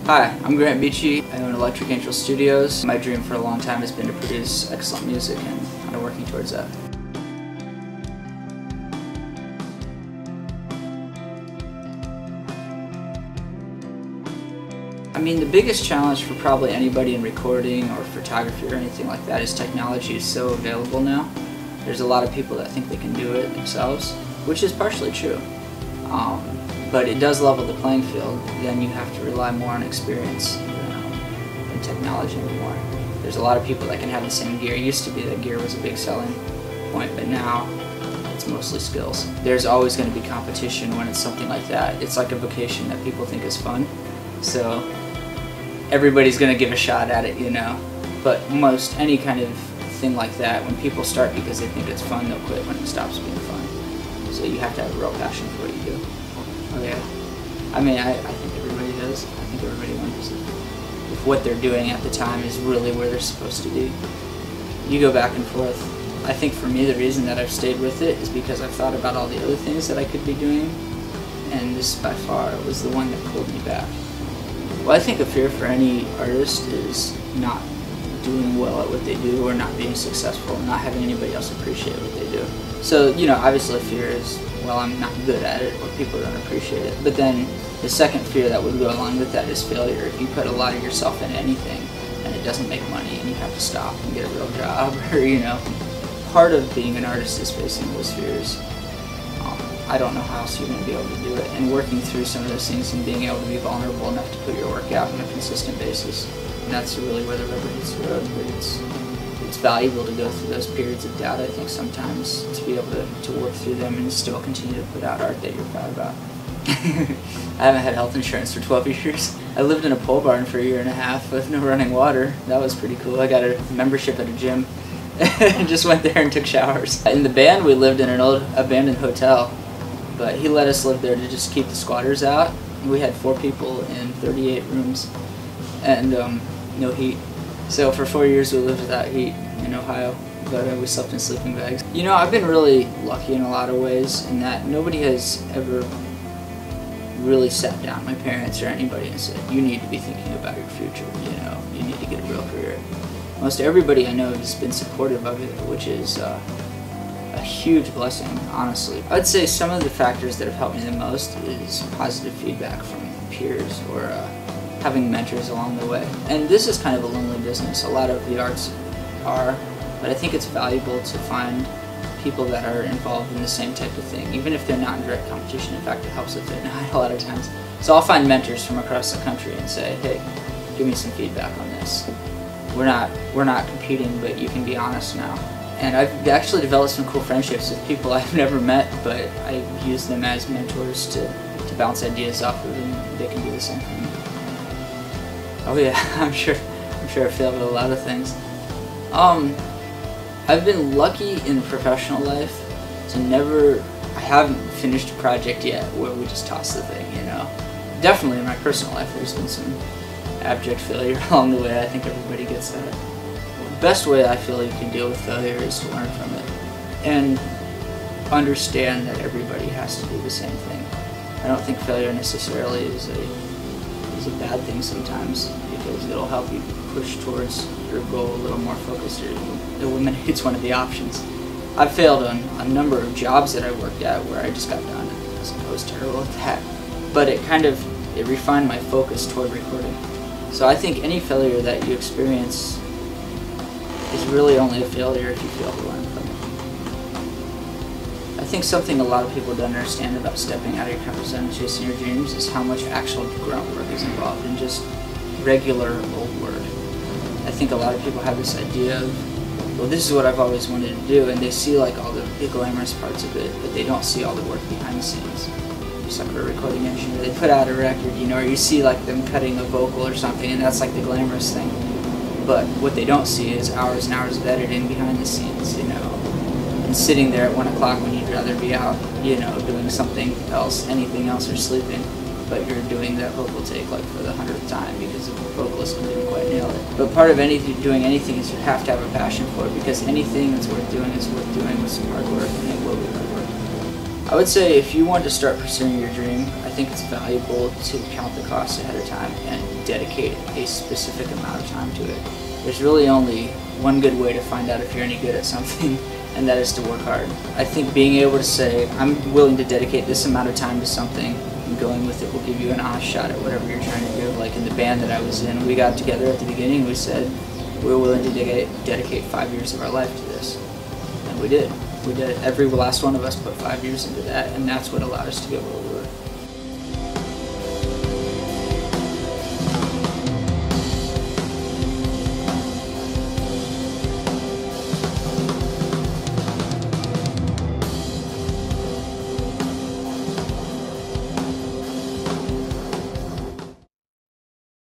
Hi, I'm Grant Beachy. I own Electric Angel Studios. My dream for a long time has been to produce excellent music, and I'm working towards that. I mean, the biggest challenge for probably anybody in recording or photography or anything like that is technology is so available now. There's a lot of people that think they can do it themselves, which is partially true. But it does level the playing field. Then you have to rely more on experience than technology anymore. There's a lot of people that can have the same gear. It used to be that gear was a big selling point, but now it's mostly skills. There's always going to be competition when it's something like that. It's like a vocation that people think is fun. So everybody's going to give a shot at it, you know. But most any kind of thing like that, when people start because they think it's fun, they'll quit when it stops being fun. So you have to have a real passion for what you do. Oh yeah. I mean, I think everybody does. I think everybody wonders if what they're doing at the time is really where they're supposed to be. You go back and forth. I think for me the reason that I've stayed with it is because I've thought about all the other things that I could be doing, and this by far was the one that pulled me back. Well, I think a fear for any artist is not doing well at what they do, or not being successful, not having anybody else appreciate what they do. So, you know, obviously fear is, well, I'm not good at it, or people don't appreciate it. But then the second fear that would go along with that is failure. If you put a lot of yourself into anything and it doesn't make money and you have to stop and get a real job, or, you know, part of being an artist is facing those fears. I don't know how else you're going to be able to do it. And working through some of those things and being able to be vulnerable enough to put your work out on a consistent basis. And that's really where the rubber hits the road. But it's valuable to go through those periods of doubt, I think, sometimes, to be able to work through them and still continue to put out art that you're proud about. I haven't had health insurance for 12 years. I lived in a pole barn for a year and a half with no running water. That was pretty cool. I got a membership at a gym and just went there and took showers. In the band, we lived in an old abandoned hotel, but he let us live there to just keep the squatters out. We had 4 people in 38 rooms and no heat. So for 4 years we lived without heat in Ohio, but we slept in sleeping bags. You know, I've been really lucky in a lot of ways in that nobody has ever really sat down, my parents or anybody, and said, you need to be thinking about your future, you know, you need to get a real career. Most everybody I know has been supportive of it, which is a huge blessing, honestly. I'd say some of the factors that have helped me the most is positive feedback from peers or having mentors along the way. And this is kind of a lonely business. A lot of the arts are, but I think it's valuable to find people that are involved in the same type of thing, even if they're not in direct competition. In fact, it helps if they're not a lot of times. So I'll find mentors from across the country and say, hey, give me some feedback on this. We're not competing, but you can be honest now. And I've actually developed some cool friendships with people I've never met, but I use them as mentors to bounce ideas off of, and they can do the same for me. Oh yeah, I'm sure I failed at a lot of things. I've been lucky in professional life to I haven't finished a project yet where we just toss the thing, you know. Definitely in my personal life there's been some abject failure along the way. I think everybody gets that. The best way I feel you can deal with failure is to learn from it and understand that everybody has to do the same thing. I don't think failure necessarily is a bad thing sometimes, because it'll help you push towards your goal a little more focused. It eliminates one of the options. I've failed on a number of jobs that I worked at where I just got done and I was terrible at that. But it refined my focus toward recording. So I think any failure that you experience is really only a failure if you fail to learn from it. I think something a lot of people don't understand about stepping out of your comfort zone and chasing your dreams is how much actual groundwork is involved in just regular old work. I think a lot of people have this idea of, well, this is what I've always wanted to do, and they see like all the glamorous parts of it, but they don't see all the work behind the scenes. Just like a recording engineer, they put out a record, you know, or you see like them cutting a vocal or something, and that's like the glamorous thing. But what they don't see is hours and hours of editing behind the scenes, you know, and sitting there at 1 o'clock when you'd rather be out, you know, doing something else, anything else, or sleeping. But you're doing that vocal take like for the 100th time because the vocalist didn't quite nail it. But part of doing anything is you have to have a passion for it, because anything that's worth doing is worth doing with some hard work, and it will be hard work. I would say if you want to start pursuing your dream, I think it's valuable to count the costs ahead of time and dedicate a specific amount of time to it. There's really only one good way to find out if you're any good at something, and that is to work hard. I think being able to say, I'm willing to dedicate this amount of time to something, and going with it will give you an honest shot at whatever you're trying to do. Like in the band that I was in, we got together at the beginning, we said, we're willing to dedicate 5 years of our life to this. And we did. We did. Every last one of us put 5 years into that, and that's what allowed us to get where we